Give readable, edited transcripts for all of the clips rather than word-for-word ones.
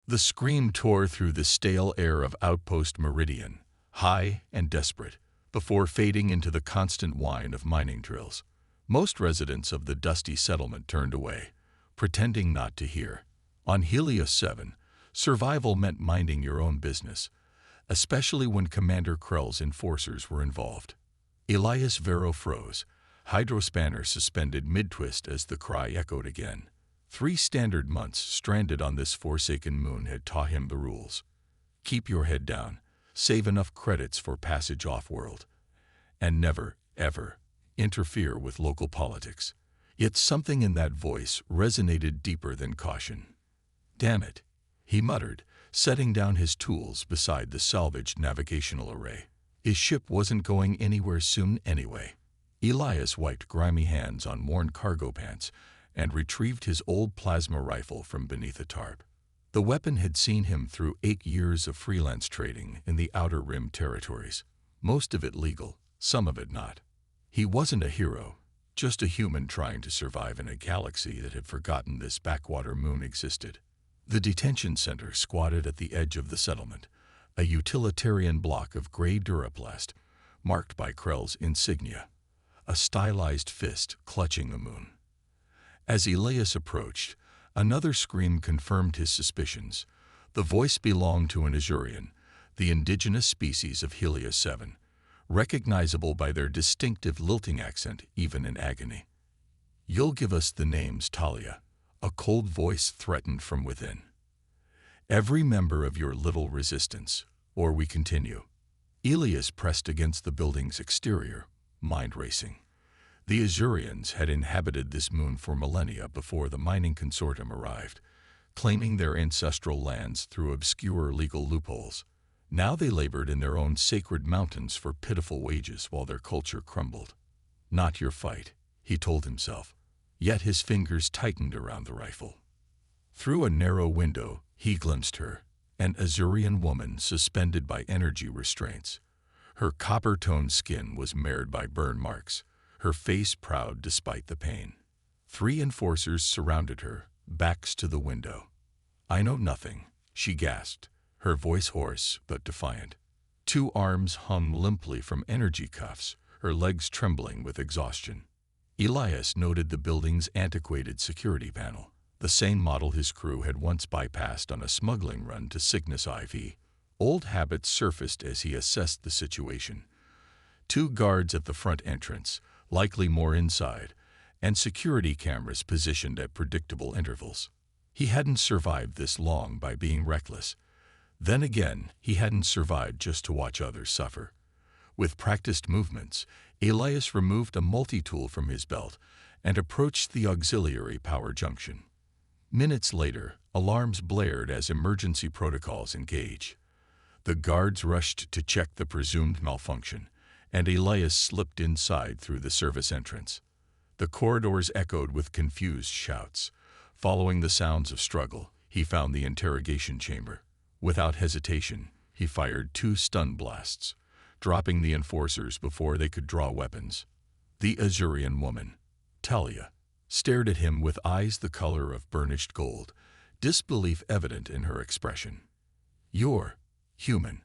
The scream tore through the stale air of Outpost Meridian, high and desperate, before fading into the constant whine of mining drills. Most residents of the dusty settlement turned away, pretending not to hear. On Helios 7, survival meant minding your own business, especially when Commander Krell's enforcers were involved. Elias Vero froze, hydrospanner suspended mid-twist as the cry echoed again. 3 standard months stranded on this forsaken moon had taught him the rules. Keep your head down, save enough credits for passage off-world, and never, ever, interfere with local politics. Yet something in that voice resonated deeper than caution. "Damn it," he muttered, setting down his tools beside the salvaged navigational array. His ship wasn't going anywhere soon anyway. Elias wiped grimy hands on worn cargo pants and retrieved his old plasma rifle from beneath a tarp. The weapon had seen him through 8 years of freelance trading in the Outer Rim territories, most of it legal, some of it not. He wasn't a hero, just a human trying to survive in a galaxy that had forgotten this backwater moon existed. The detention center squatted at the edge of the settlement, a utilitarian block of gray duraplast, marked by Krell's insignia, a stylized fist clutching the moon. As Elias approached, another scream confirmed his suspicions. The voice belonged to an Azurian, the indigenous species of Helios 7, recognizable by their distinctive lilting accent even in agony. "You'll give us the names, Talia," a cold voice threatened from within. "Every member of your little resistance, or we continue." Elias pressed against the building's exterior, mind racing. The Azurians had inhabited this moon for millennia before the mining consortium arrived, claiming their ancestral lands through obscure legal loopholes. Now they labored in their own sacred mountains for pitiful wages while their culture crumbled. "Not your fight," he told himself, yet his fingers tightened around the rifle. Through a narrow window, he glimpsed her, an Azurian woman suspended by energy restraints. Her copper-toned skin was marred by burn marks, her face proud despite the pain. 3 enforcers surrounded her, backs to the window. "I know nothing," she gasped, her voice hoarse but defiant. 2 arms hung limply from energy cuffs, her legs trembling with exhaustion. Elias noted the building's antiquated security panel, the same model his crew had once bypassed on a smuggling run to Cygnus IV. Old habits surfaced as he assessed the situation. 2 guards at the front entrance, likely more inside, and security cameras positioned at predictable intervals. He hadn't survived this long by being reckless. Then again, he hadn't survived just to watch others suffer. With practiced movements, Elias removed a multi-tool from his belt and approached the auxiliary power junction. Minutes later, alarms blared as emergency protocols engaged. The guards rushed to check the presumed malfunction, and Elias slipped inside through the service entrance. The corridors echoed with confused shouts. Following the sounds of struggle, he found the interrogation chamber. Without hesitation, he fired 2 stun blasts, dropping the enforcers before they could draw weapons. The Azurian woman, Talia, stared at him with eyes the color of burnished gold, disbelief evident in her expression. "You're human,"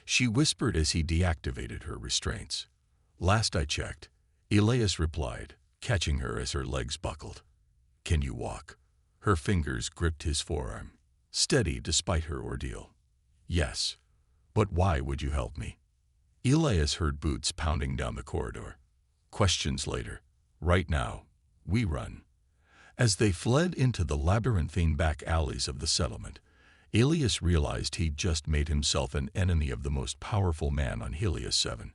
she whispered as he deactivated her restraints. "Last I checked," Elias replied, catching her as her legs buckled. "Can you walk?" Her fingers gripped his forearm, steady despite her ordeal. "Yes. But why would you help me?" Elias heard boots pounding down the corridor. Questions later. Right now, we run. As they fled into the labyrinthine back alleys of the settlement, Elias realized he'd just made himself an enemy of the most powerful man on Helios 7.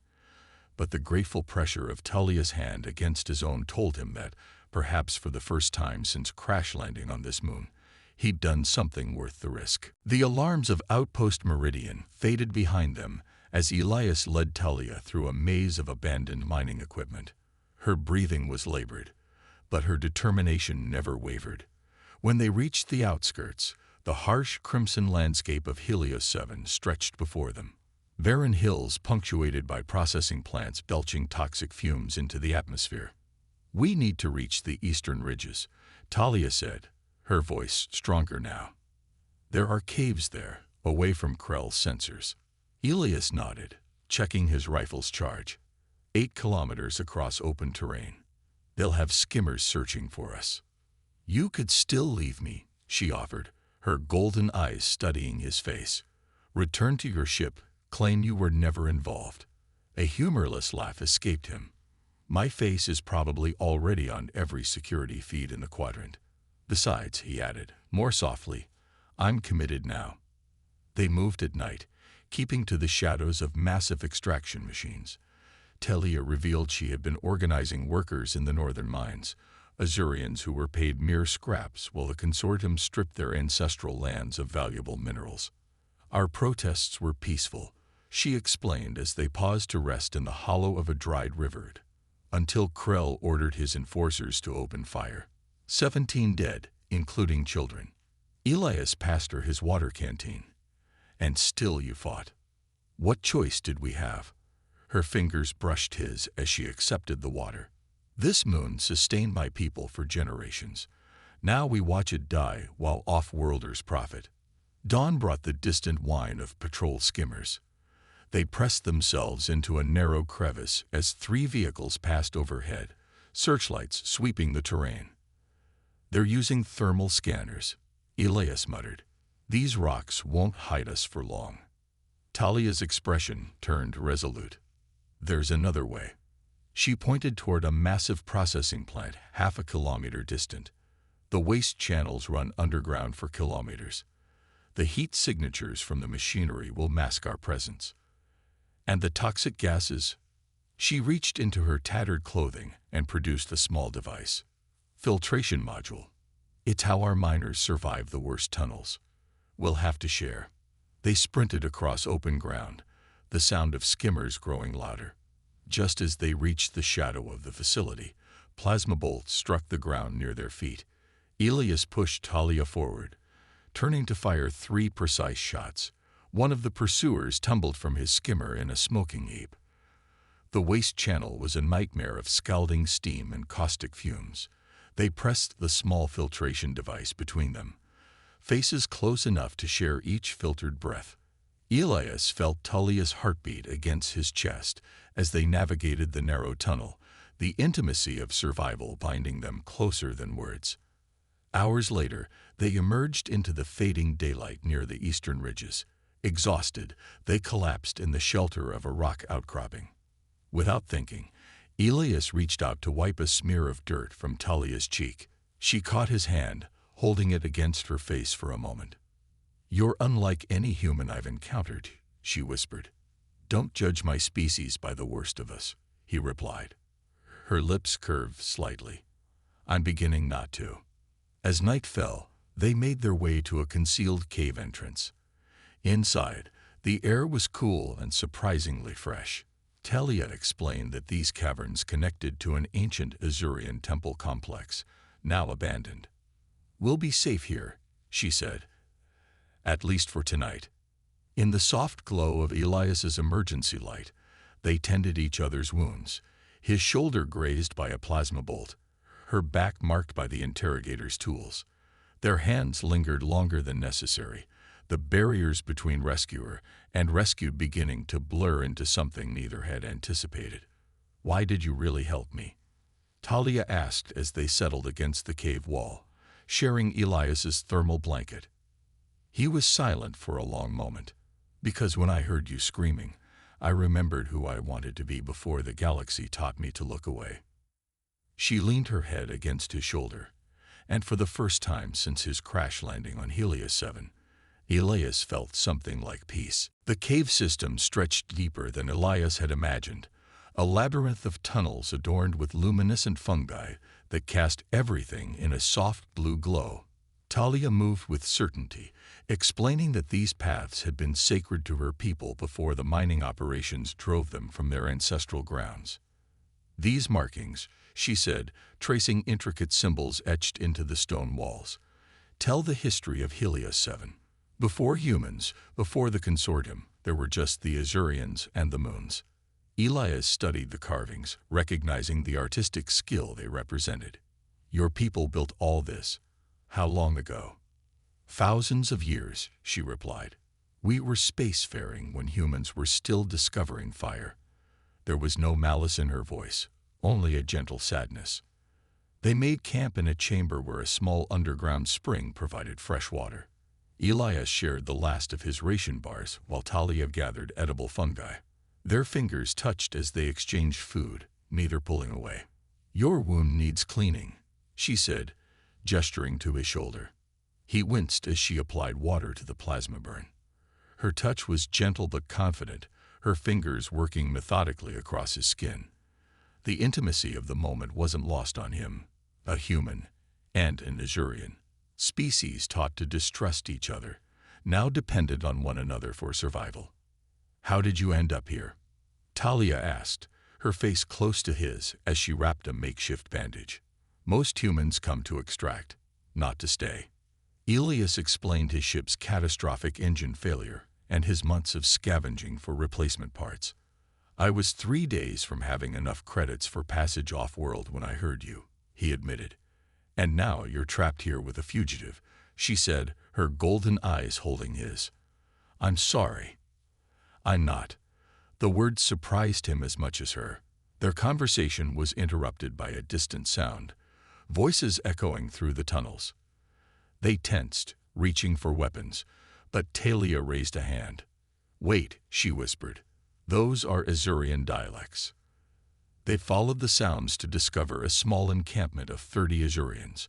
But the grateful pressure of Talia's hand against his own told him that, perhaps for the first time since crash landing on this moon, he'd done something worth the risk. The alarms of Outpost Meridian faded behind them as Elias led Talia through a maze of abandoned mining equipment. Her breathing was labored, but her determination never wavered. When they reached the outskirts, the harsh crimson landscape of Helios 7 stretched before them. Barren hills punctuated by processing plants belching toxic fumes into the atmosphere. "We need to reach the eastern ridges," Talia said, her voice stronger now. There are caves there, away from Krell's sensors. Elias nodded, checking his rifle's charge. 8 kilometers across open terrain. They'll have skimmers searching for us. You could still leave me, she offered, her golden eyes studying his face. Return to your ship, claim you were never involved. A humorless laugh escaped him. My face is probably already on every security feed in the quadrant. Besides, he added, more softly, I'm committed now. They moved at night, keeping to the shadows of massive extraction machines. Talia revealed she had been organizing workers in the northern mines, Azurians who were paid mere scraps while the consortium stripped their ancestral lands of valuable minerals. Our protests were peaceful, she explained as they paused to rest in the hollow of a dried river, until Krell ordered his enforcers to open fire. 17 dead, including children. Elias passed her his water canteen. And still you fought. What choice did we have? Her fingers brushed his as she accepted the water. This moon sustained my people for generations. Now we watch it die while off-worlders profit. Dawn brought the distant whine of patrol skimmers. They pressed themselves into a narrow crevice as 3 vehicles passed overhead, searchlights sweeping the terrain. They're using thermal scanners, Elias muttered. These rocks won't hide us for long. Talia's expression turned resolute. There's another way. She pointed toward a massive processing plant half a kilometer distant. The waste channels run underground for kilometers. The heat signatures from the machinery will mask our presence. And the toxic gases? She reached into her tattered clothing and produced a small device. Filtration module. It's how our miners survive the worst tunnels. We'll have to share. They sprinted across open ground, the sound of skimmers growing louder. Just as they reached the shadow of the facility, plasma bolts struck the ground near their feet. Elias pushed Talia forward, turning to fire 3 precise shots. One of the pursuers tumbled from his skimmer in a smoking heap. The waste channel was a nightmare of scalding steam and caustic fumes. They pressed the small filtration device between them, faces close enough to share each filtered breath. Elias felt Talia's heartbeat against his chest as they navigated the narrow tunnel, the intimacy of survival binding them closer than words. Hours later, they emerged into the fading daylight near the eastern ridges. Exhausted, they collapsed in the shelter of a rock outcropping. Without thinking, Elias reached out to wipe a smear of dirt from Talia's cheek. She caught his hand, holding it against her face for a moment. You're unlike any human I've encountered, she whispered. Don't judge my species by the worst of us, he replied. Her lips curved slightly. I'm beginning not to. As night fell, they made their way to a concealed cave entrance. Inside, the air was cool and surprisingly fresh. Talia explained that these caverns connected to an ancient Azurian temple complex, now abandoned. We'll be safe here, she said. At least for tonight. In the soft glow of Elias's emergency light, they tended each other's wounds, his shoulder grazed by a plasma bolt, her back marked by the interrogator's tools. Their hands lingered longer than necessary, the barriers between rescuer and rescued beginning to blur into something neither had anticipated. Why did you really help me? Talia asked as they settled against the cave wall, sharing Elias's thermal blanket. He was silent for a long moment. Because when I heard you screaming, I remembered who I wanted to be before the galaxy taught me to look away. She leaned her head against his shoulder, and for the first time since his crash landing on Helios 7, Elias felt something like peace. The cave system stretched deeper than Elias had imagined, a labyrinth of tunnels adorned with luminescent fungi that cast everything in a soft blue glow. Talia moved with certainty, explaining that these paths had been sacred to her people before the mining operations drove them from their ancestral grounds. These markings, she said, tracing intricate symbols etched into the stone walls, tell the history of Helios 7. Before humans, before the consortium, there were just the Azurians and the moons. Elias studied the carvings, recognizing the artistic skill they represented. Your people built all this. How long ago? Thousands of years, she replied. We were spacefaring when humans were still discovering fire. There was no malice in her voice, only a gentle sadness. They made camp in a chamber where a small underground spring provided fresh water. Elias shared the last of his ration bars while Talia gathered edible fungi. Their fingers touched as they exchanged food, neither pulling away. Your wound needs cleaning, she said, gesturing to his shoulder. He winced as she applied water to the plasma burn. Her touch was gentle but confident, her fingers working methodically across his skin. The intimacy of the moment wasn't lost on him, a human and an Azurian. Species taught to distrust each other, now dependent on one another for survival. How did you end up here? Talia asked, her face close to his as she wrapped a makeshift bandage. Most humans come to extract, not to stay. Elias explained his ship's catastrophic engine failure and his months of scavenging for replacement parts. I was 3 days from having enough credits for passage off-world when I heard you, he admitted. And now you're trapped here with a fugitive, she said, her golden eyes holding his. I'm sorry. I'm not. The words surprised him as much as her. Their conversation was interrupted by a distant sound, voices echoing through the tunnels. They tensed, reaching for weapons, but Talia raised a hand. Wait, she whispered. Those are Azurian dialects. They followed the sounds to discover a small encampment of 30 Azurians,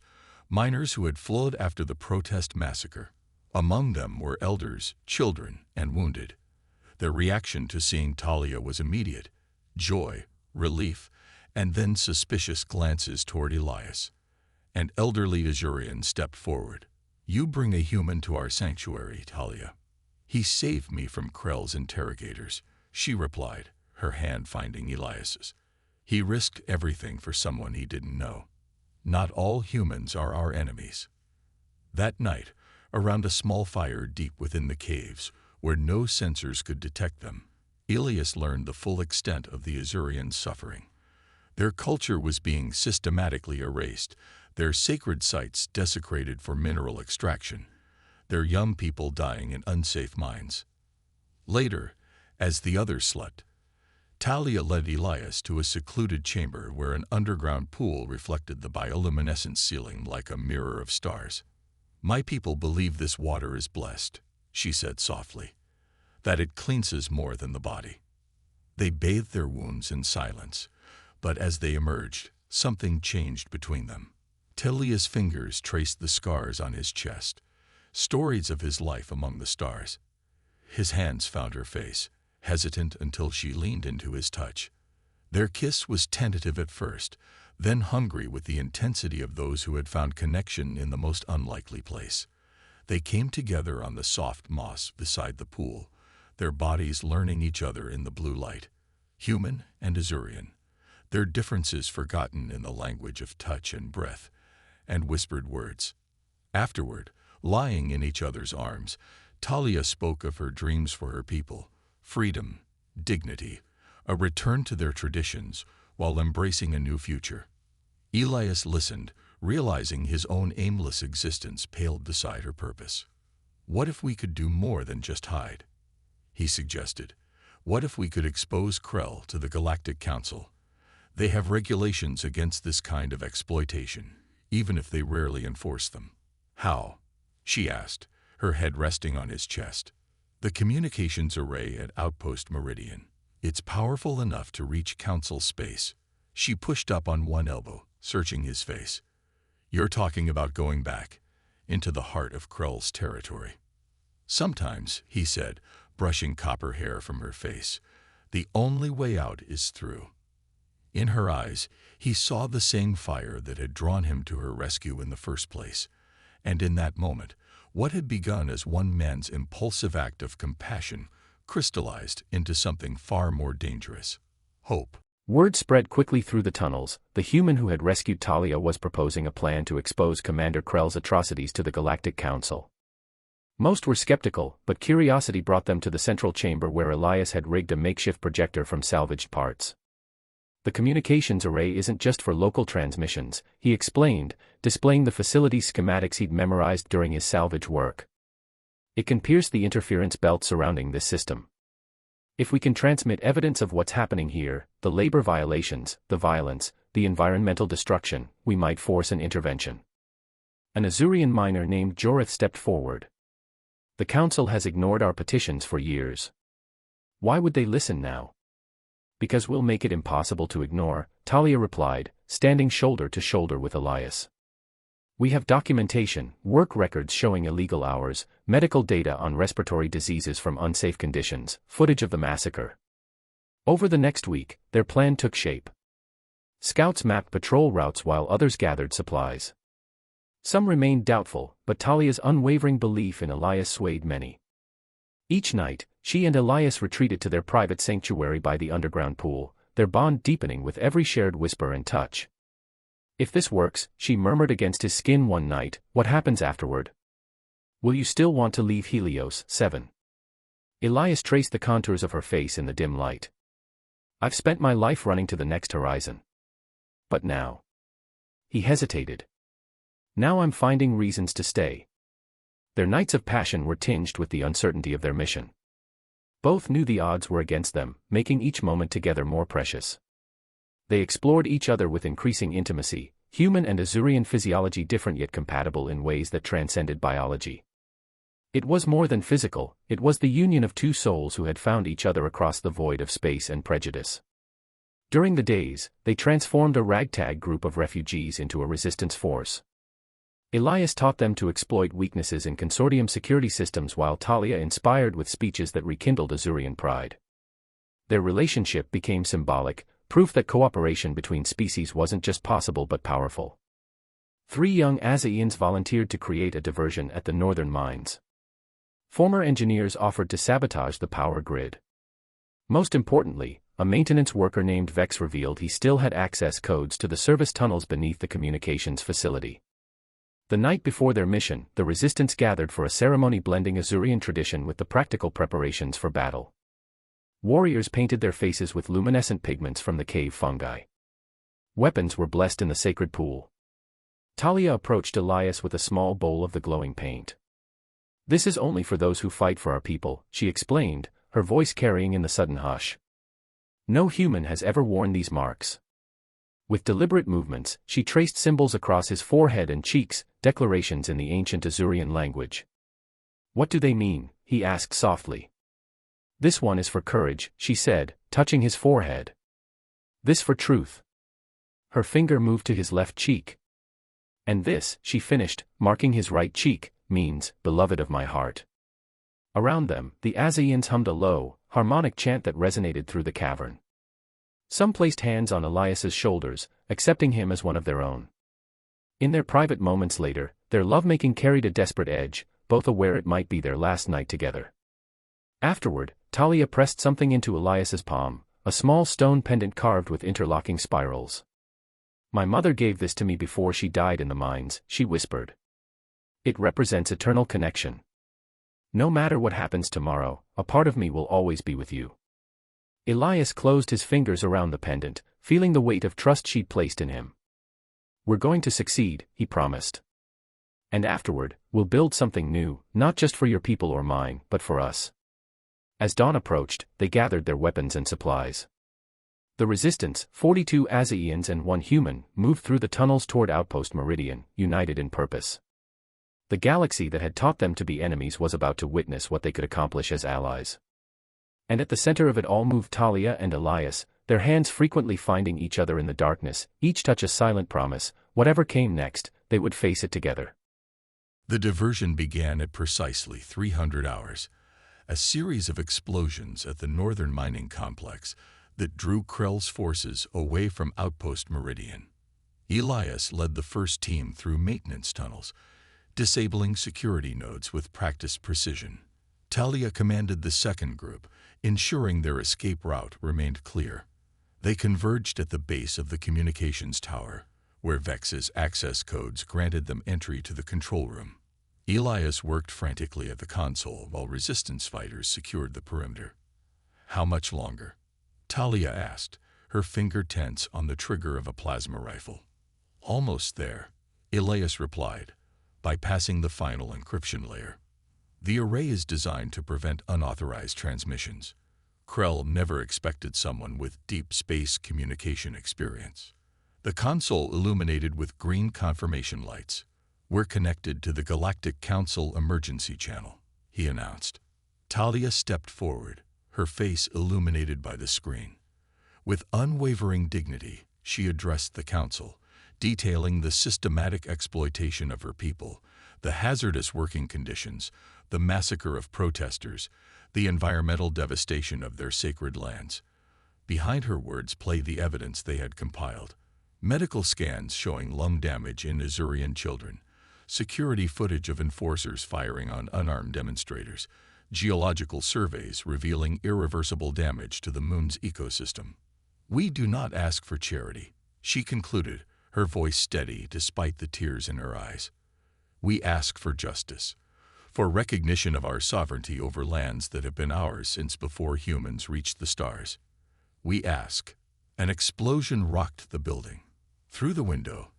miners who had fled after the protest massacre. Among them were elders, children, and wounded. Their reaction to seeing Talia was immediate: joy, relief, and then suspicious glances toward Elias. An elderly Azurian stepped forward. You bring a human to our sanctuary, Talia. He saved me from Krell's interrogators, she replied, her hand finding Elias's. He risked everything for someone he didn't know. Not all humans are our enemies. That night, around a small fire deep within the caves, where no sensors could detect them, Elias learned the full extent of the Azurian suffering. Their culture was being systematically erased, their sacred sites desecrated for mineral extraction, their young people dying in unsafe mines. Later, as the others slept, Talia led Elias to a secluded chamber where an underground pool reflected the bioluminescent ceiling like a mirror of stars. My people believe this water is blessed, she said softly, that it cleanses more than the body. They bathed their wounds in silence, but as they emerged, something changed between them. Talia's fingers traced the scars on his chest, stories of his life among the stars. His hands found her face, hesitant until she leaned into his touch. Their kiss was tentative at first, then hungry with the intensity of those who had found connection in the most unlikely place. They came together on the soft moss beside the pool, their bodies learning each other in the blue light, human and Azurian, their differences forgotten in the language of touch and breath and whispered words. Afterward, lying in each other's arms, Talia spoke of her dreams for her people: freedom, dignity, a return to their traditions while embracing a new future. Elias listened, realizing his own aimless existence paled beside her purpose. What if we could do more than just hide? He suggested. What if we could expose Krell to the Galactic Council? They have regulations against this kind of exploitation, even if they rarely enforce them. How? She asked, her head resting on his chest. The communications array at Outpost Meridian. It's powerful enough to reach Council space. She pushed up on one elbow, searching his face. You're talking about going back, into the heart of Krell's territory. Sometimes, he said, brushing copper hair from her face, the only way out is through. In her eyes, he saw the same fire that had drawn him to her rescue in the first place. And in that moment, what had begun as one man's impulsive act of compassion crystallized into something far more dangerous: hope. Word spread quickly through the tunnels. The human who had rescued Talia was proposing a plan to expose Commander Krell's atrocities to the Galactic Council. Most were skeptical, but curiosity brought them to the central chamber where Elias had rigged a makeshift projector from salvaged parts. The communications array isn't just for local transmissions, he explained, displaying the facility's schematics he'd memorized during his salvage work. It can pierce the interference belt surrounding this system. If we can transmit evidence of what's happening here, the labor violations, the violence, the environmental destruction, we might force an intervention. An Azurian miner named Jorith stepped forward. The Council has ignored our petitions for years. Why would they listen now? Because we'll make it impossible to ignore, Talia replied, standing shoulder to shoulder with Elias. We have documentation, work records showing illegal hours, medical data on respiratory diseases from unsafe conditions, footage of the massacre. Over the next week, their plan took shape. Scouts mapped patrol routes while others gathered supplies. Some remained doubtful, but Talia's unwavering belief in Elias swayed many. Each night, she and Elias retreated to their private sanctuary by the underground pool, their bond deepening with every shared whisper and touch. If this works, she murmured against his skin one night, what happens afterward? Will you still want to leave Helios? 7. Elias traced the contours of her face in the dim light. I've spent my life running to the next horizon. But now. He hesitated. Now I'm finding reasons to stay. Their nights of passion were tinged with the uncertainty of their mission. Both knew the odds were against them, making each moment together more precious. They explored each other with increasing intimacy, human and Azurian physiology different yet compatible in ways that transcended biology. It was more than physical, it was the union of two souls who had found each other across the void of space and prejudice. During the days, they transformed a ragtag group of refugees into a resistance force. Elias taught them to exploit weaknesses in consortium security systems while Talia inspired with speeches that rekindled Azurian pride. Their relationship became symbolic, proof that cooperation between species wasn't just possible but powerful. 3 young Azaians volunteered to create a diversion at the northern mines. Former engineers offered to sabotage the power grid. Most importantly, a maintenance worker named Vex revealed he still had access codes to the service tunnels beneath the communications facility. The night before their mission, the resistance gathered for a ceremony blending Azurian tradition with the practical preparations for battle. Warriors painted their faces with luminescent pigments from the cave fungi. Weapons were blessed in the sacred pool. Talia approached Elias with a small bowl of the glowing paint. This is only for those who fight for our people, she explained, her voice carrying in the sudden hush. No human has ever worn these marks. With deliberate movements, she traced symbols across his forehead and cheeks, declarations in the ancient Azurian language. What do they mean? He asked softly. This one is for courage, she said, touching his forehead. This for truth. Her finger moved to his left cheek. And this, she finished, marking his right cheek, means, beloved of my heart. Around them, the Azaians hummed a low, harmonic chant that resonated through the cavern. Some placed hands on Elias's shoulders, accepting him as one of their own. In their private moments later, their lovemaking carried a desperate edge, both aware it might be their last night together. Afterward, Talia pressed something into Elias's palm, a small stone pendant carved with interlocking spirals. My mother gave this to me before she died in the mines, she whispered. It represents eternal connection. No matter what happens tomorrow, a part of me will always be with you. Elias closed his fingers around the pendant, feeling the weight of trust she'd placed in him. We're going to succeed, he promised. And afterward, we'll build something new, not just for your people or mine, but for us. As dawn approached, they gathered their weapons and supplies. The resistance, 42 Azaians and 1 human, moved through the tunnels toward Outpost Meridian, united in purpose. The galaxy that had taught them to be enemies was about to witness what they could accomplish as allies. And at the center of it all moved Talia and Elias, their hands frequently finding each other in the darkness, each touch a silent promise, whatever came next, they would face it together. The diversion began at precisely 300 hours. A series of explosions at the northern mining complex that drew Krell's forces away from Outpost Meridian. Elias led the first team through maintenance tunnels, disabling security nodes with practiced precision. Talia commanded the second group, ensuring their escape route remained clear. They converged at the base of the communications tower, where Vex's access codes granted them entry to the control room. Elias worked frantically at the console while resistance fighters secured the perimeter. How much longer? Talia asked, her finger tense on the trigger of a plasma rifle. "Almost there," Elias replied, bypassing the final encryption layer. "The array is designed to prevent unauthorized transmissions." Krell never expected someone with deep space communication experience. The console illuminated with green confirmation lights. "We're connected to the Galactic Council emergency channel," he announced. Talia stepped forward, her face illuminated by the screen. With unwavering dignity, she addressed the council, detailing the systematic exploitation of her people, the hazardous working conditions, the massacre of protesters, the environmental devastation of their sacred lands. Behind her words played the evidence they had compiled. Medical scans showing lung damage in Azurian children, security footage of enforcers firing on unarmed demonstrators, geological surveys revealing irreversible damage to the moon's ecosystem. "We do not ask for charity," she concluded, her voice steady despite the tears in her eyes. "We ask for justice, for recognition of our sovereignty over lands that have been ours since before humans reached the stars. We ask." An explosion rocked the building. Through the window,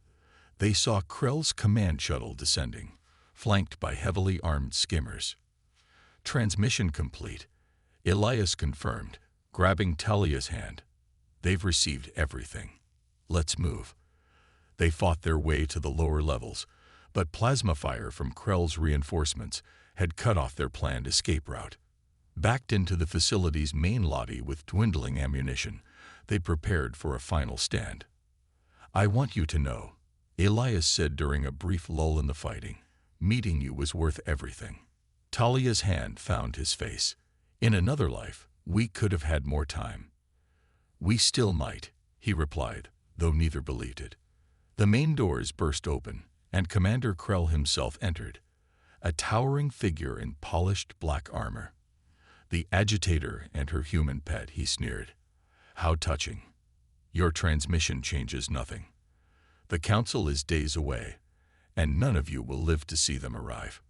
they saw Krell's command shuttle descending, flanked by heavily armed skimmers. "Transmission complete," Elias confirmed, grabbing Talia's hand. "They've received everything. Let's move." They fought their way to the lower levels, but plasma fire from Krell's reinforcements had cut off their planned escape route. Backed into the facility's main lobby with dwindling ammunition, they prepared for a final stand. "I want you to know," Elias said during a brief lull in the fighting, "meeting you was worth everything." Talia's hand found his face. "In another life, we could have had more time." "We still might," he replied, though neither believed it. The main doors burst open, and Commander Krell himself entered, a towering figure in polished black armor. "The agitator and her human pet," he sneered. "How touching. Your transmission changes nothing. The council is days away, and none of you will live to see them arrive."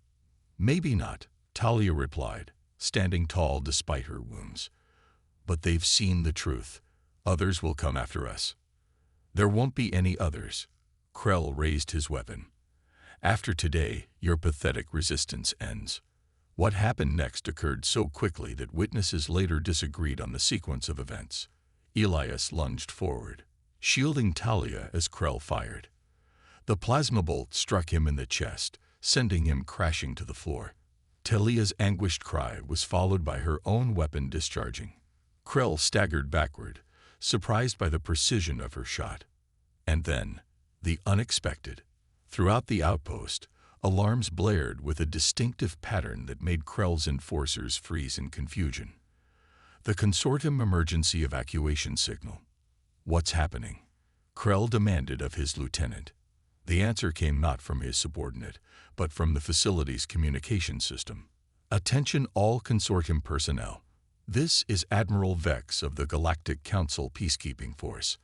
"Maybe not," Talia replied, standing tall despite her wounds. "But they've seen the truth. Others will come after us." "There won't be any others." Krell raised his weapon. "After today, your pathetic resistance ends." What happened next occurred so quickly that witnesses later disagreed on the sequence of events. Elias lunged forward, shielding Talia as Krell fired. The plasma bolt struck him in the chest, sending him crashing to the floor. Talia's anguished cry was followed by her own weapon discharging. Krell staggered backward, surprised by the precision of her shot. And then, the unexpected. Throughout the outpost, alarms blared with a distinctive pattern that made Krell's enforcers freeze in confusion. The consortium emergency evacuation signal. "What's happening?" Krell demanded of his lieutenant. The answer came not from his subordinate, but from the facility's communication system. "Attention all consortium personnel. This is Admiral Vex of the Galactic Council Peacekeeping Force.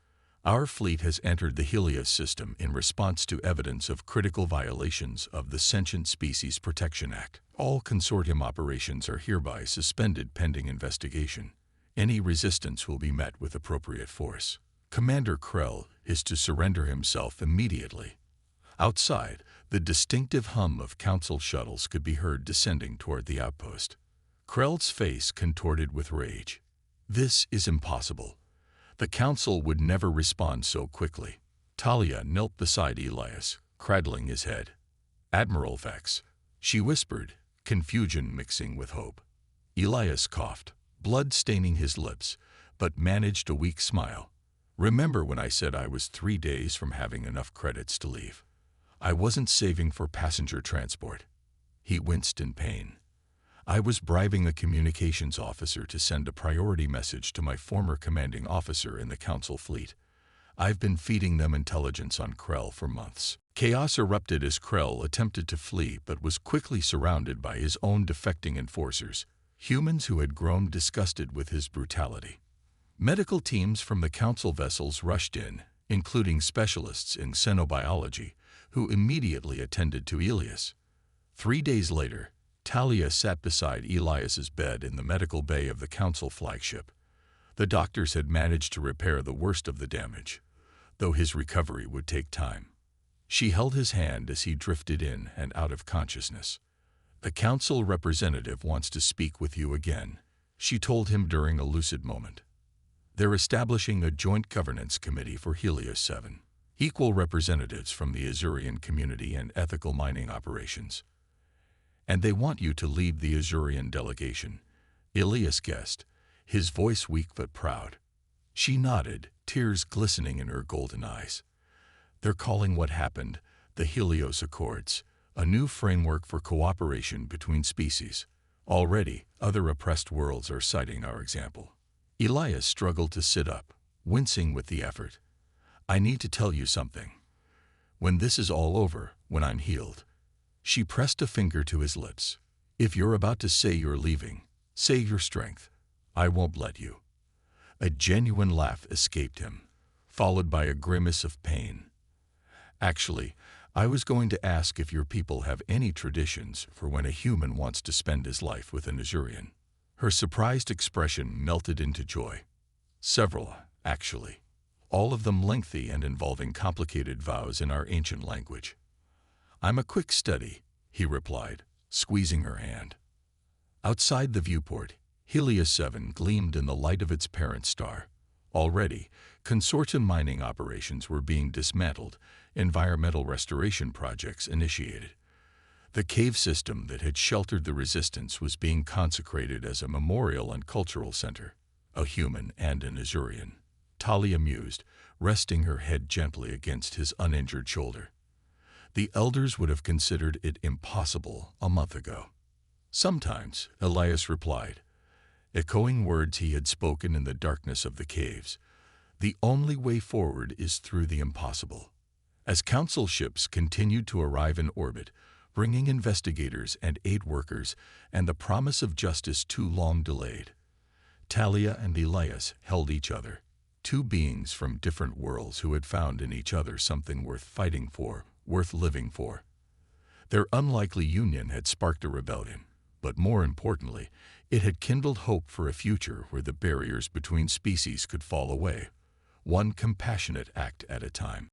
Our fleet has entered the Helios system in response to evidence of critical violations of the Sentient Species Protection Act. All consortium operations are hereby suspended pending investigation. Any resistance will be met with appropriate force. Commander Krell is to surrender himself immediately." Outside, the distinctive hum of council shuttles could be heard descending toward the outpost. Krell's face contorted with rage. "This is impossible. The council would never respond so quickly." Talia knelt beside Elias, cradling his head. "Admiral Vex," she whispered, confusion mixing with hope. Elias coughed, blood staining his lips, but managed a weak smile. "Remember when I said I was 3 days from having enough credits to leave? I wasn't saving for passenger transport." He winced in pain. "I was bribing a communications officer to send a priority message to my former commanding officer in the council fleet. I've been feeding them intelligence on Krell for months." Chaos erupted as Krell attempted to flee but was quickly surrounded by his own defecting enforcers, humans who had grown disgusted with his brutality. Medical teams from the council vessels rushed in, including specialists in xenobiology, who immediately attended to Elias. 3 days later, Talia sat beside Elias's bed in the medical bay of the council flagship. The doctors had managed to repair the worst of the damage, though his recovery would take time. She held his hand as he drifted in and out of consciousness. "The council representative wants to speak with you again," she told him during a lucid moment. "They're establishing a joint governance committee for Helios 7, equal representatives from the Azurian community and ethical mining operations. And they want you to lead the Azurian delegation," Elias guessed, his voice weak but proud. She nodded, tears glistening in her golden eyes. "They're calling what happened the Helios Accords, a new framework for cooperation between species. Already, other oppressed worlds are citing our example." Elias struggled to sit up, wincing with the effort. "I need to tell you something. When this is all over, when I'm healed." She pressed a finger to his lips. "If you're about to say you're leaving, save your strength. I won't let you." A genuine laugh escaped him, followed by a grimace of pain. "Actually, I was going to ask if your people have any traditions for when a human wants to spend his life with an Azurian." Her surprised expression melted into joy. "Several, actually. All of them lengthy and involving complicated vows in our ancient language." "I'm a quick study," he replied, squeezing her hand. Outside the viewport, Helios 7 gleamed in the light of its parent star. Already, consortium mining operations were being dismantled, environmental restoration projects initiated. The cave system that had sheltered the resistance was being consecrated as a memorial and cultural center. A human and an Azurian, Talia mused, resting her head gently against his uninjured shoulder. The elders would have considered it impossible a month ago. "Sometimes," Elias replied, echoing words he had spoken in the darkness of the caves, "the only way forward is through the impossible." As council ships continued to arrive in orbit, bringing investigators and aid workers and the promise of justice too long delayed, Talia and Elias held each other, two beings from different worlds who had found in each other something worth fighting for, worth living for. Their unlikely union had sparked a rebellion, but more importantly, it had kindled hope for a future where the barriers between species could fall away, one compassionate act at a time.